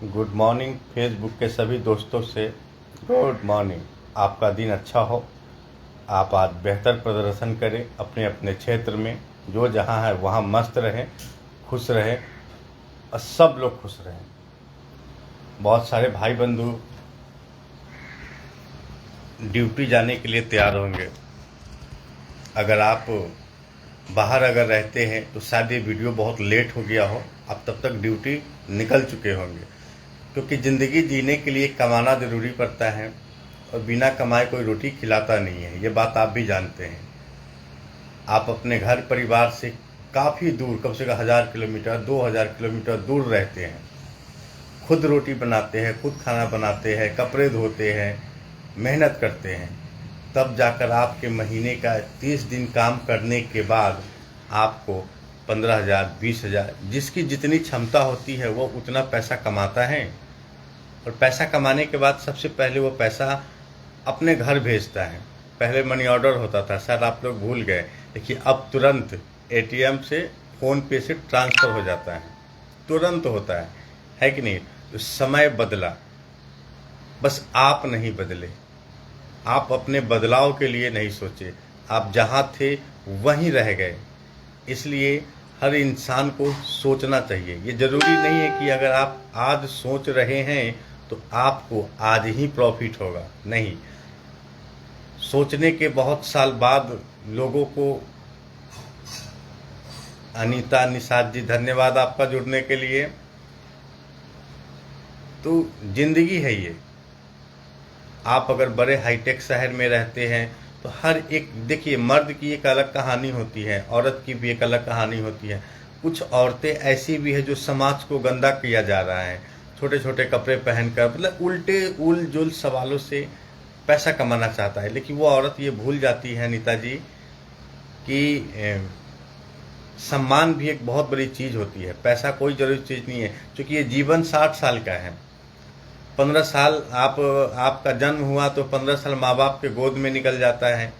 Good morning Facebook के सभी दोस्तों से। Good morning. आपका दिन अच्छा हो। आप आज बेहतर प्रदर्शन करें अपने अपने क्षेत्र में। जो जहां है वहां मस्त रहें, खुश रहें और सब लोग खुश रहें। बहुत सारे भाई बंधु ड्यूटी जाने के लिए तैयार होंगे। अगर आप बाहर रहते हैं तो शायद ये वीडियो बहुत लेट हो गया हो, आप तब तक ड्यूटी निकल चुके होंगे। क्योंकि ज़िंदगी जीने के लिए कमाना ज़रूरी पड़ता है और बिना कमाए कोई रोटी खिलाता नहीं है। ये बात आप भी जानते हैं। आप अपने घर परिवार से काफ़ी दूर, कम से कम 1000 किलोमीटर 2000 किलोमीटर दूर रहते हैं। खुद रोटी बनाते हैं, खुद खाना बनाते हैं, कपड़े धोते हैं, मेहनत करते हैं। तब जाकर आपके महीने का 30 दिन काम करने के बाद आपको 15,000 20,000, जिसकी जितनी क्षमता होती है वो उतना पैसा कमाता है। और पैसा कमाने के बाद सबसे पहले वो पैसा अपने घर भेजता है। पहले मनी ऑर्डर होता था, शायद आप लोग भूल गए, देखिए अब तुरंत एटीएम से, फ़ोन पे से ट्रांसफ़र हो जाता है, तुरंत होता है कि नहीं। तो समय बदला, बस आप नहीं बदले। आप अपने बदलाव के लिए नहीं सोचे, आप जहाँ थे वहीं रह गए। इसलिए हर इंसान को सोचना चाहिए। ये ज़रूरी नहीं है कि अगर आप आज सोच रहे हैं तो आपको आज ही प्रॉफिट होगा, नहीं। सोचने के बहुत साल बाद लोगों को, अनीता निषाद जी धन्यवाद आपका जुड़ने के लिए। तो ज़िंदगी है ये। आप अगर बड़े हाईटेक शहर में रहते हैं तो हर एक, देखिए, मर्द की एक अलग कहानी होती है, औरत की भी एक अलग कहानी होती है। कुछ औरतें ऐसी भी है जो समाज को गंदा किया जा रहा है, छोटे छोटे कपड़े पहनकर, मतलब उल्टे उल जुल सवालों से पैसा कमाना चाहता है। लेकिन वो औरत ये भूल जाती है नेताजी कि सम्मान भी एक बहुत बड़ी चीज़ होती है। पैसा कोई ज़रूरी चीज़ नहीं है, क्योंकि ये जीवन 60 साल का है। 15 साल आपका जन्म हुआ तो 15 साल माँ बाप के गोद में निकल जाता है,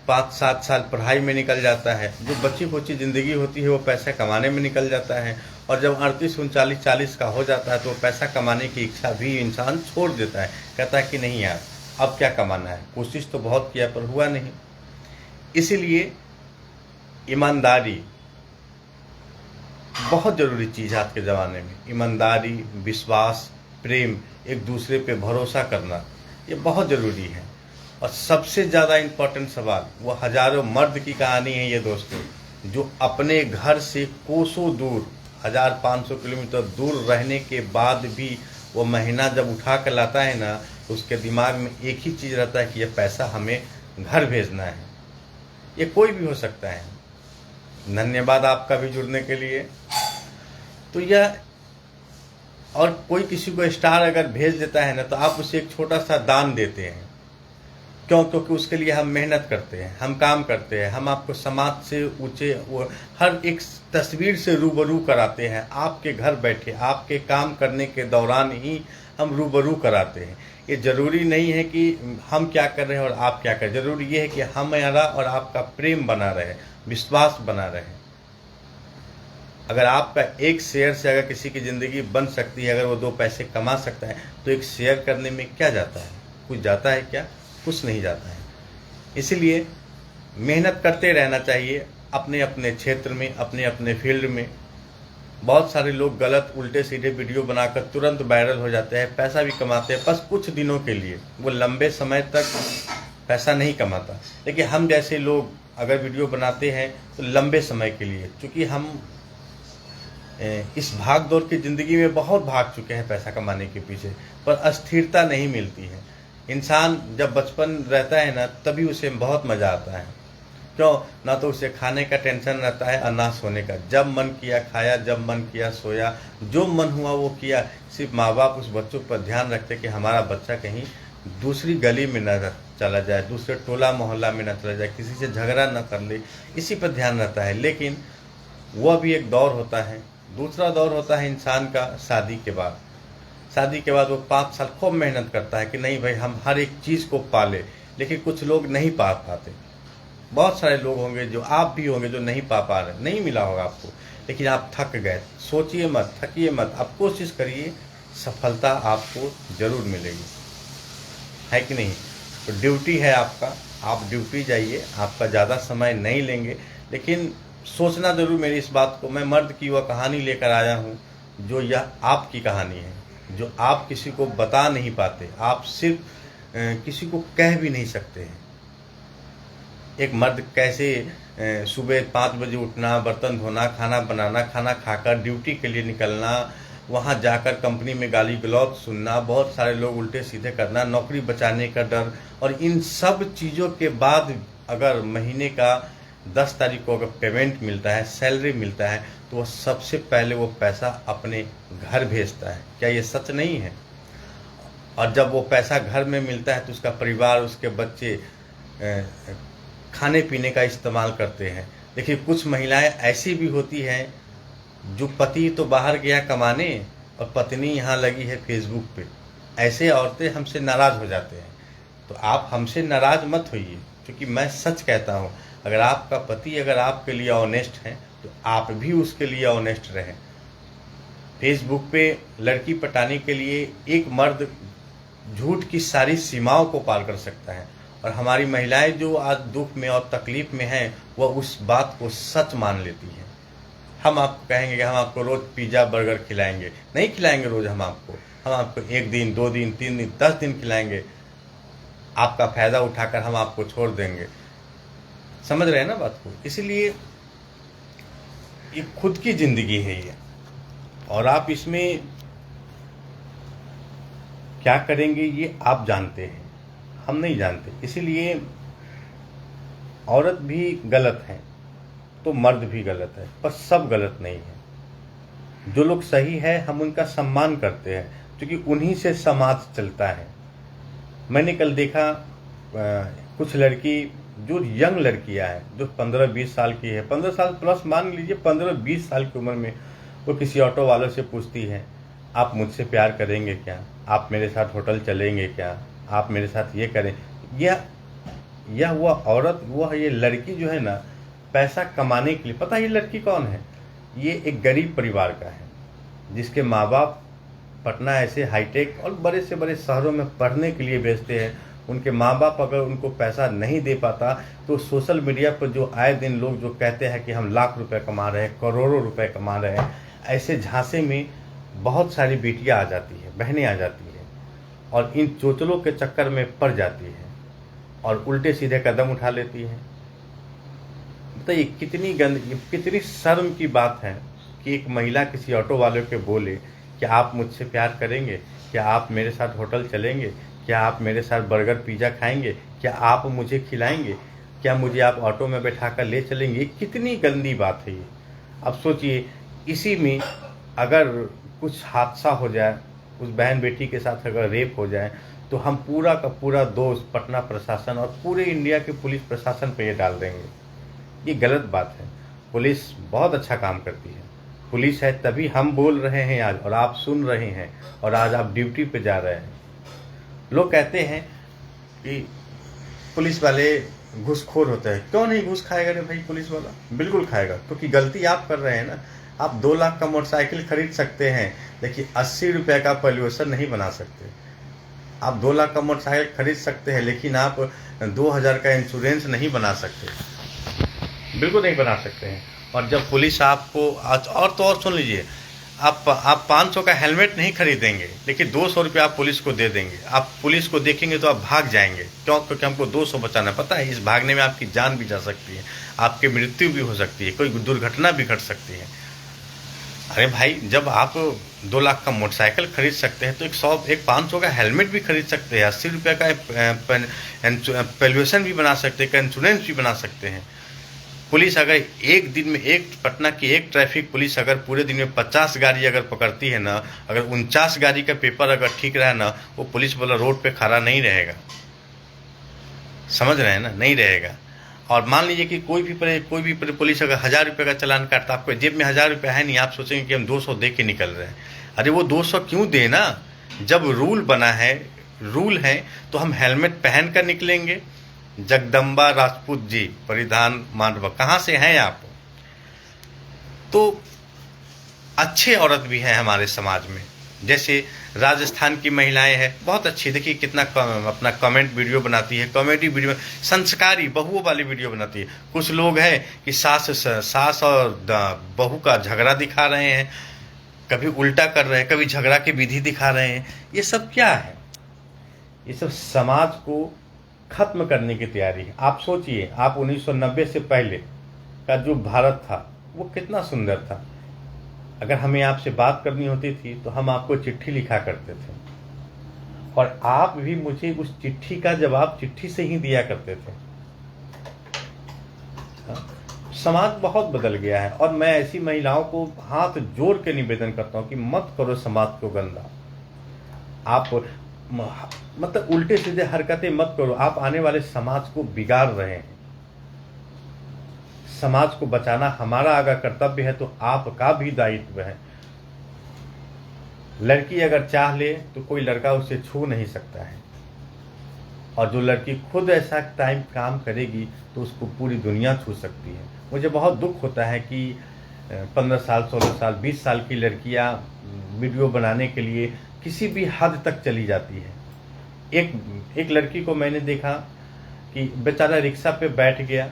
5-7 साल पढ़ाई में निकल जाता है। जो बची खुची ज़िंदगी होती है वो पैसा कमाने में निकल जाता है। और जब 38-39-40 का हो जाता है तो पैसा कमाने की इच्छा भी इंसान छोड़ देता है, कहता है कि नहीं यार, अब क्या कमाना है, कोशिश तो बहुत किया पर हुआ नहीं। इसीलिए ईमानदारी बहुत ज़रूरी चीज़ है आज के ज़माने में। ईमानदारी, विश्वास, प्रेम, एक दूसरे पे भरोसा करना, ये बहुत ज़रूरी है। और सबसे ज़्यादा इम्पोर्टेंट सवाल, वो हज़ारों मर्द की कहानी है ये दोस्तों, जो अपने घर से कोसों दूर, 1500 किलोमीटर दूर रहने के बाद भी वो महीना जब उठा कर लाता है ना, तो उसके दिमाग में एक ही चीज़ रहता है कि ये पैसा हमें घर भेजना है। ये कोई भी हो सकता है। धन्यवाद आपका भी जुड़ने के लिए। तो यह, और कोई किसी को स्टार अगर भेज देता है ना, तो आप उसे एक छोटा सा दान देते हैं। क्यों? क्योंकि उसके लिए हम मेहनत करते हैं, हम काम करते हैं, हम आपको समाज से ऊंचे, हर एक तस्वीर से रूबरू कराते हैं। आपके घर बैठे, आपके काम करने के दौरान ही हम रूबरू कराते हैं। ये ज़रूरी नहीं है कि हम क्या कर रहे हैं और आप क्या कर रहे हैं, ज़रूरी ये है कि हमारा और आपका प्रेम बना रहे, विश्वास बना रहे। अगर आपका एक शेयर से अगर किसी की ज़िंदगी बन सकती है, अगर वो 2 पैसे कमा सकता है, तो एक शेयर करने में क्या जाता है? कुछ जाता है क्या? कुछ नहीं जाता है। इसलिए मेहनत करते रहना चाहिए अपने अपने क्षेत्र में, अपने अपने फील्ड में। बहुत सारे लोग गलत उल्टे सीधे वीडियो बनाकर तुरंत वायरल हो जाते हैं, पैसा भी कमाते हैं, बस कुछ दिनों के लिए। वो लंबे समय तक पैसा नहीं कमाता। लेकिन हम जैसे लोग अगर वीडियो बनाते हैं तो लंबे समय के लिए, क्योंकि हम इस भाग दौड़ की ज़िंदगी में बहुत भाग चुके हैं पैसा कमाने के पीछे, पर स्थिरता नहीं मिलती है। इंसान जब बचपन रहता है ना, तभी उसे बहुत मज़ा आता है। क्यों? ना तो उसे खाने का टेंशन रहता है और ना सोने का। जब मन किया खाया, जब मन किया सोया, जो मन हुआ वो किया। सिर्फ माँ बाप उस बच्चों पर ध्यान रखते कि हमारा बच्चा कहीं दूसरी गली में न चला जाए, दूसरे टोला मोहल्ला में न चला जाए, किसी से झगड़ा न कर ले, इसी पर ध्यान रहता है। लेकिन वह भी एक दौर होता है। दूसरा दौर होता है इंसान का शादी के बाद। शादी के बाद वो 5 साल खूब मेहनत करता है कि नहीं भाई, हम हर एक चीज़ को पाले। लेकिन कुछ लोग नहीं पा पाते। बहुत सारे लोग होंगे, जो आप भी होंगे, जो नहीं पा रहे, नहीं मिला होगा आपको, लेकिन आप थक गए। सोचिए मत, थकिए मत, आप कोशिश करिए, सफलता आपको ज़रूर मिलेगी, है कि नहीं। तो ड्यूटी है आपका, आप ड्यूटी जाइए, आपका ज़्यादा समय नहीं लेंगे, लेकिन सोचना ज़रूर मेरी इस बात को। मैं मर्द की वह कहानी लेकर आया हूँ जो यह आपकी कहानी है, जो आप किसी को बता नहीं पाते, आप सिर्फ किसी को कह भी नहीं सकते हैं। एक मर्द कैसे सुबह 5 बजे उठना, बर्तन धोना, खाना बनाना, खाना खाकर ड्यूटी के लिए निकलना, वहाँ जाकर कंपनी में गाली गलौज सुनना, बहुत सारे लोग उल्टे सीधे करना, नौकरी बचाने का डर, और इन सब चीज़ों के बाद अगर महीने का 10 तारीख को अगर पेमेंट मिलता है, सैलरी मिलता है, तो वह सबसे पहले वो पैसा अपने घर भेजता है। क्या ये सच नहीं है? और जब वो पैसा घर में मिलता है तो उसका परिवार, उसके बच्चे खाने पीने का इस्तेमाल करते हैं। देखिए, कुछ महिलाएं ऐसी भी होती हैं जो पति तो बाहर गया कमाने और पत्नी यहाँ लगी है फेसबुक पे। ऐसे औरतें हमसे नाराज़ हो जाते हैं। तो आप हमसे नाराज़ मत होइए, क्योंकि मैं सच कहता हूँ, अगर आपका पति अगर आपके लिए ऑनेस्ट है तो आप भी उसके लिए ऑनेस्ट रहें। फेसबुक पे लड़की पटाने के लिए एक मर्द झूठ की सारी सीमाओं को पार कर सकता है, और हमारी महिलाएं जो आज दुख में और तकलीफ में हैं, वह उस बात को सच मान लेती हैं। हम आपको कहेंगे कि हम आपको रोज़ पिज़्ज़ा बर्गर खिलाएंगे, नहीं खिलाएंगे रोज़ हम आपको 1 दिन 2 दिन 3 दिन 10 दिन खिलाएंगे। आपका फ़ायदा उठाकर हम आपको छोड़ देंगे। समझ रहे हैं ना बात को। इसलिए ये खुद की ज़िंदगी है ये, और आप इसमें क्या करेंगे ये आप जानते हैं, हम नहीं जानते। इसीलिए औरत भी गलत है तो मर्द भी गलत है, पर सब गलत नहीं है। जो लोग सही है हम उनका सम्मान करते हैं, क्योंकि उन्हीं से समाज चलता है। मैंने कल देखा कुछ लड़की, जो यंग लड़कियां हैं, जो 15-20 साल की है, 15 साल प्लस मान लीजिए, 15-20 साल की उम्र में, वो किसी ऑटो वाले से पूछती है, आप मुझसे प्यार करेंगे क्या, आप मेरे साथ होटल चलेंगे क्या, आप मेरे साथ ये करें। यह वो औरत, वो ये लड़की जो है ना, पैसा कमाने के लिए, पता है ये लड़की कौन है? ये एक गरीब परिवार का है, जिसके माँ बाप पटना ऐसे हाईटेक और बड़े से बड़े शहरों में पढ़ने के लिए भेजते हैं। उनके माँ बाप अगर उनको पैसा नहीं दे पाता तो सोशल मीडिया पर जो आए दिन लोग जो कहते हैं कि हम लाख रुपए कमा रहे हैं, करोड़ों रुपए कमा रहे हैं, ऐसे झांसे में बहुत सारी बेटियां आ जाती हैं, बहनें आ जाती हैं, और इन चोचलों के चक्कर में पड़ जाती हैं और उल्टे सीधे कदम उठा लेती हैं। बताइए कितनी शर्म की बात है कि एक महिला किसी ऑटो वाले के बोले कि आप मुझसे प्यार करेंगे, क्या आप मेरे साथ होटल चलेंगे, क्या आप मेरे साथ बर्गर पिज़्ज़ा खाएंगे, क्या आप मुझे खिलाएंगे, क्या मुझे आप ऑटो में बैठा कर ले चलेंगे। कितनी गंदी बात है ये। अब सोचिए, इसी में अगर कुछ हादसा हो जाए, उस बहन बेटी के साथ अगर रेप हो जाए, तो हम पूरा का पूरा दोष पटना प्रशासन और पूरे इंडिया के पुलिस प्रशासन पे ये डाल देंगे। ये गलत बात है। पुलिस बहुत अच्छा काम करती है, पुलिस है तभी हम बोल रहे हैं आज, और आप सुन रहे हैं, और आज आप ड्यूटी पे जा रहे हैं। लोग कहते हैं कि पुलिस वाले घूसखोर होते हैं। क्यों नहीं घूस खाएगा रे भाई पुलिस वाला? बिल्कुल खाएगा, क्योंकि गलती आप कर रहे हैं ना। आप 2 लाख का मोटरसाइकिल खरीद सकते हैं, लेकिन 80 रुपये का पॉल्यूशन नहीं बना सकते। आप 2 लाख का मोटरसाइकिल खरीद सकते हैं, लेकिन आप 2000 का इंश्योरेंस नहीं बना सकते, बिल्कुल नहीं बना सकते हैं। और जब पुलिस आपको और तो और सुन लीजिए, आप 500 का हेलमेट नहीं खरीदेंगे, लेकिन 200 रुपये आप पुलिस को दे देंगे। आप पुलिस को देखेंगे तो आप भाग जाएंगे। क्यों? क्योंकि हमको 200 बचाना। पता है, इस भागने में आपकी जान भी जा सकती है, आपकी मृत्यु भी हो सकती है, कोई दुर्घटना भी घट सकती है। अरे भाई, जब आप 2 लाख का मोटरसाइकिल खरीद सकते हैं तो एक 500 का हेलमेट भी खरीद सकते हैं, 80 रुपये का पॉल्यूशन भी बना सकते हैं, इंश्योरेंस भी बना सकते हैं। पुलिस अगर एक दिन में, पटना की एक ट्रैफिक पुलिस अगर पूरे दिन में 50 गाड़ी अगर पकड़ती है ना, अगर 49 गाड़ी का पेपर अगर ठीक रहा ना, वो पुलिस वाला रोड पे खड़ा नहीं रहेगा। समझ रहे हैं ना? नहीं रहेगा। और मान लीजिए कि कोई भी पुलिस अगर 1000 रुपये का चालान काटता, आपको जेब में 1000 रुपये है नहीं, आप सोचेंगे कि हम 200 दे के निकल रहे हैं। अरे वो 200 क्यों देना? जब रूल बना है, रूल है, तो हम हेलमेट पहन कर निकलेंगे। जगदम्बा राजपूत जी, परिधान मांडवा, कहाँ से हैं आप? तो अच्छे औरत भी हैं हमारे समाज में, जैसे राजस्थान की महिलाएं हैं, बहुत अच्छी, देखिए कितना अपना कमेंट वीडियो बनाती है, कॉमेडी वीडियो, संस्कारी बहुओं वाली वीडियो बनाती है। कुछ लोग हैं कि सास और बहू का झगड़ा दिखा रहे हैं, कभी उल्टा कर रहे हैं, कभी झगड़ा की विधि दिखा रहे हैं। ये सब क्या है? ये सब समाज को खत्म करने की तैयारी है। आप सोचिए, आप 1990 से पहले का जो भारत था वो कितना सुंदर था। अगर हमें आपसे बात करनी होती थी तो हम आपको चिट्ठी लिखा करते थे, और आप भी मुझे उस चिट्ठी का जवाब चिट्ठी से ही दिया करते थे। समाज बहुत बदल गया है, और मैं ऐसी महिलाओं को हाथ जोड़ के निवेदन करता हूं कि मत करो समाज को गंदा। आप मतलब उल्टे सीधे हरकतें मत करो, आप आने वाले समाज को बिगाड़ रहे हैं। समाज को बचाना हमारा अगर कर्तव्य है तो आपका भी दायित्व है। लड़की अगर चाह ले तो कोई लड़का उसे छू नहीं सकता है, और जो लड़की खुद ऐसा टाइम काम करेगी तो उसको पूरी दुनिया छू सकती है। मुझे बहुत दुख होता है कि 15 साल, 16 साल, 20 साल की लड़कियां वीडियो बनाने के लिए किसी भी हद तक चली जाती है। एक लड़की को मैंने देखा कि बेचारा रिक्शा पे बैठ गया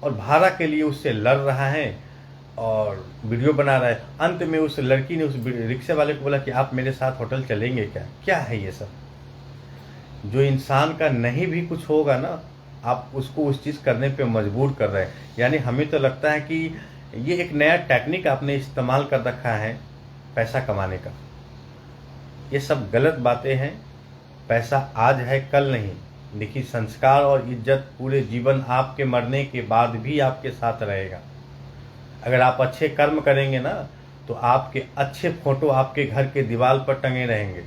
और भाड़ा के लिए उससे लड़ रहा है और वीडियो बना रहा है। अंत में उस लड़की ने उस रिक्शे वाले को बोला कि आप मेरे साथ होटल चलेंगे क्या? क्या है ये सब? जो इंसान का नहीं भी कुछ होगा ना, आप उसको उस चीज़ करने पे मजबूर कर रहे हैं। यानी हमें तो लगता है कि ये एक नया टेक्निक आपने इस्तेमाल कर रखा है पैसा कमाने का। ये सब गलत बातें हैं। पैसा आज है, कल नहीं। देखिए, संस्कार और इज्जत पूरे जीवन आपके मरने के बाद भी आपके साथ रहेगा। अगर आप अच्छे कर्म करेंगे ना तो आपके अच्छे फोटो आपके घर के दीवार पर टंगे रहेंगे,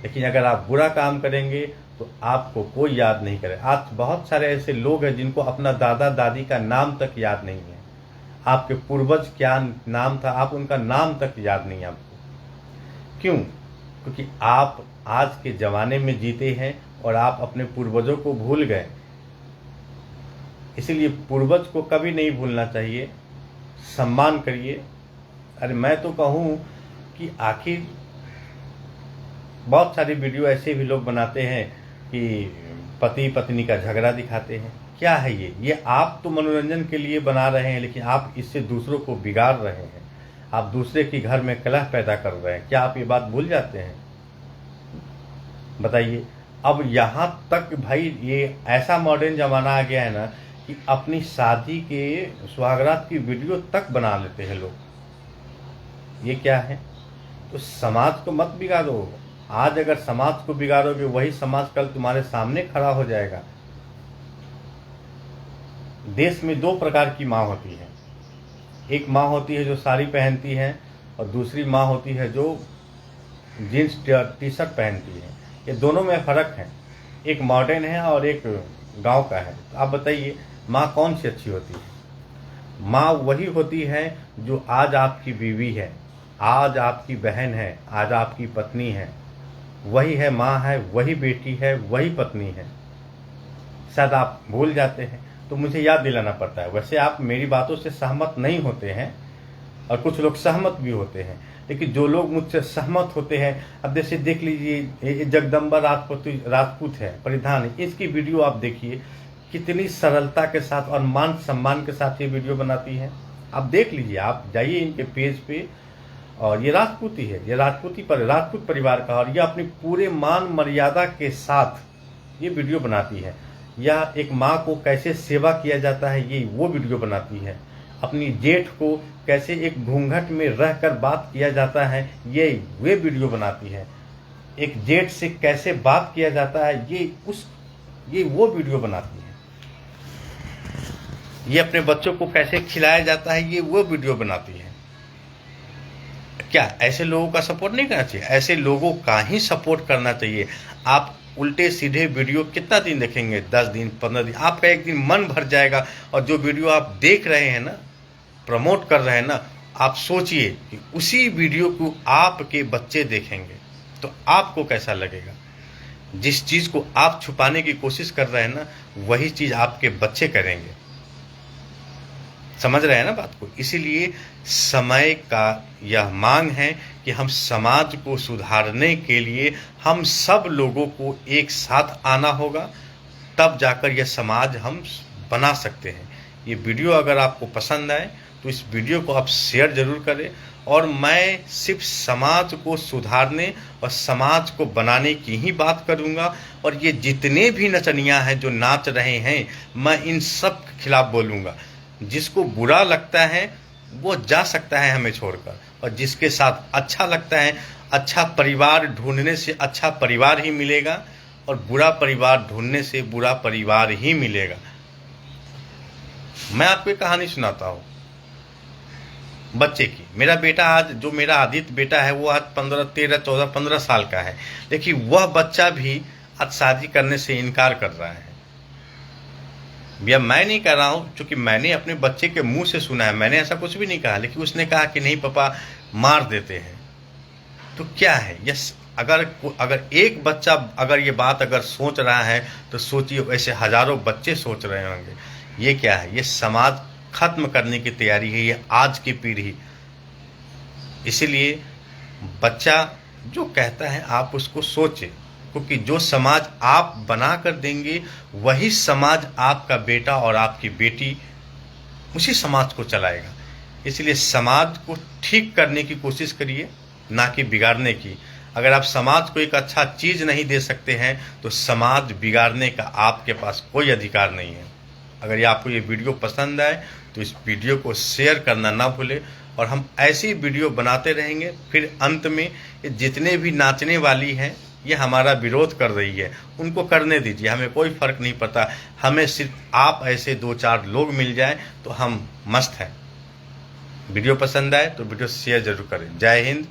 लेकिन अगर आप बुरा काम करेंगे तो आपको कोई याद नहीं करे। आज बहुत सारे ऐसे लोग हैं जिनको अपना दादा दादी का नाम तक याद नहीं है। आपके पूर्वज क्या नाम था, आप उनका नाम तक याद नहीं है आपको। क्यों? क्योंकि आप आज के ज़माने में जीते हैं और आप अपने पूर्वजों को भूल गए। इसीलिए पूर्वज को कभी नहीं भूलना चाहिए, सम्मान करिए। अरे मैं तो कहूँ कि आखिर बहुत सारी वीडियो ऐसे भी लोग बनाते हैं कि पति पत्नी का झगड़ा दिखाते हैं। क्या है ये आप तो मनोरंजन के लिए बना रहे हैं, लेकिन आप इससे दूसरों को बिगाड़ रहे हैं। आप दूसरे के घर में कलह पैदा कर रहे हैं। क्या आप ये बात भूल जाते हैं? बताइए। अब यहाँ तक भाई ये ऐसा मॉडर्न ज़माना आ गया है ना कि अपनी शादी के सुहागरात की वीडियो तक बना लेते हैं लोग। ये क्या है? तो समाज को मत बिगाड़ो। आज अगर समाज को बिगाड़ोगे, वही समाज कल तुम्हारे सामने खड़ा हो जाएगा। देश में दो प्रकार की माँ होती है। एक माँ होती है जो साड़ी पहनती है, और दूसरी माँ होती है जो जीन्स टी शर्ट पहनती है। ये दोनों में फ़र्क है। एक मॉडर्न है और एक गांव का है। तो आप बताइए, माँ कौन सी अच्छी होती है? माँ वही होती है जो आज आपकी बीवी है, आज आपकी बहन है, आज आपकी पत्नी है। वही है माँ है, वही बेटी है, वही पत्नी है। शायद आप भूल जाते हैं, तो मुझे याद दिलाना पड़ता है। वैसे आप मेरी बातों से सहमत नहीं होते हैं, और कुछ लोग सहमत भी होते हैं, लेकिन जो लोग मुझसे सहमत होते हैं, अब जैसे देख लीजिए, जगदम्बा राजपूत है, परिधान, इसकी वीडियो आप देखिए, कितनी सरलता के साथ और मान सम्मान के साथ ये वीडियो बनाती है। आप देख लीजिए, आप जाइए इनके पेज पे, और ये राजपूती है, ये राजपूत परिवार का, और ये अपनी पूरे मान मर्यादा के साथ ये वीडियो बनाती है। या एक माँ को कैसे सेवा किया जाता है, ये वो वीडियो बनाती है। अपनी जेठ को कैसे एक घूंघट में रहकर बात किया जाता है, ये वे वीडियो बनाती है। एक जेठ से कैसे बात किया जाता है, ये वो वीडियो बनाती है। ये अपने बच्चों को कैसे खिलाया जाता है, ये वो वीडियो बनाती है। क्या ऐसे लोगों का सपोर्ट नहीं करना चाहिए? ऐसे लोगों का ही सपोर्ट करना चाहिए। आप उल्टे सीधे वीडियो कितना दिन देखेंगे? 10 दिन, 15 दिन, आपका एक दिन मन भर जाएगा। और जो वीडियो आप देख रहे हैं ना, प्रमोट कर रहे हैं ना, आप सोचिए कि उसी वीडियो को आपके बच्चे देखेंगे तो आपको कैसा लगेगा? जिस चीज़ को आप छुपाने की कोशिश कर रहे हैं ना, वही चीज़ आपके बच्चे करेंगे। समझ रहे हैं ना बात को। इसीलिए समय का यह मांग है कि हम समाज को सुधारने के लिए हम सब लोगों को एक साथ आना होगा, तब जाकर यह समाज हम बना सकते हैं। ये वीडियो अगर आपको पसंद आए तो इस वीडियो को आप शेयर जरूर करें। और मैं सिर्फ समाज को सुधारने और समाज को बनाने की ही बात करूंगा। और ये जितने भी नचनियां हैं जो नाच रहे हैं, मैं इन सब के खिलाफ बोलूँगा। जिसको बुरा लगता है वो जा सकता है हमें छोड़कर, और जिसके साथ अच्छा लगता है, अच्छा परिवार ढूंढने से अच्छा परिवार ही मिलेगा, और बुरा परिवार ढूंढने से बुरा परिवार ही मिलेगा। मैं आपको एक कहानी सुनाता हूँ बच्चे की। मेरा बेटा आज, जो मेरा आदित्य बेटा है, वो आज 15, 13, 14, 15 साल का है, लेकिन वह बच्चा भी आज शादी करने से इनकार कर रहा है। भैया मैं नहीं कह रहा हूँ, क्योंकि मैंने अपने बच्चे के मुंह से सुना है, मैंने ऐसा कुछ भी नहीं कहा, लेकिन उसने कहा कि नहीं पापा मार देते हैं। तो क्या है, यस, अगर एक बच्चा अगर ये बात अगर सोच रहा है तो सोचिए ऐसे हजारों बच्चे सोच रहे होंगे। ये क्या है, ये समाज खत्म करने की तैयारी है, ये आज की पीढ़ी। इसीलिए बच्चा जो कहता है आप उसको सोचें, क्योंकि जो समाज आप बना कर देंगे वही समाज आपका बेटा और आपकी बेटी उसी समाज को चलाएगा। इसलिए समाज को ठीक करने की कोशिश करिए, ना कि बिगाड़ने की। अगर आप समाज को एक अच्छा चीज़ नहीं दे सकते हैं तो समाज बिगाड़ने का आपके पास कोई अधिकार नहीं है। अगर ये आपको ये वीडियो पसंद आए तो इस वीडियो को शेयर करना ना भूलें, और हम ऐसी वीडियो बनाते रहेंगे। फिर अंत में ये जितने भी नाचने वाली हैं, ये हमारा विरोध कर रही है, उनको करने दीजिए, हमें कोई फ़र्क नहीं पड़ता। हमें सिर्फ आप ऐसे 2-4 लोग मिल जाएं तो हम मस्त हैं। वीडियो पसंद आए तो वीडियो शेयर जरूर करें। जय हिंद।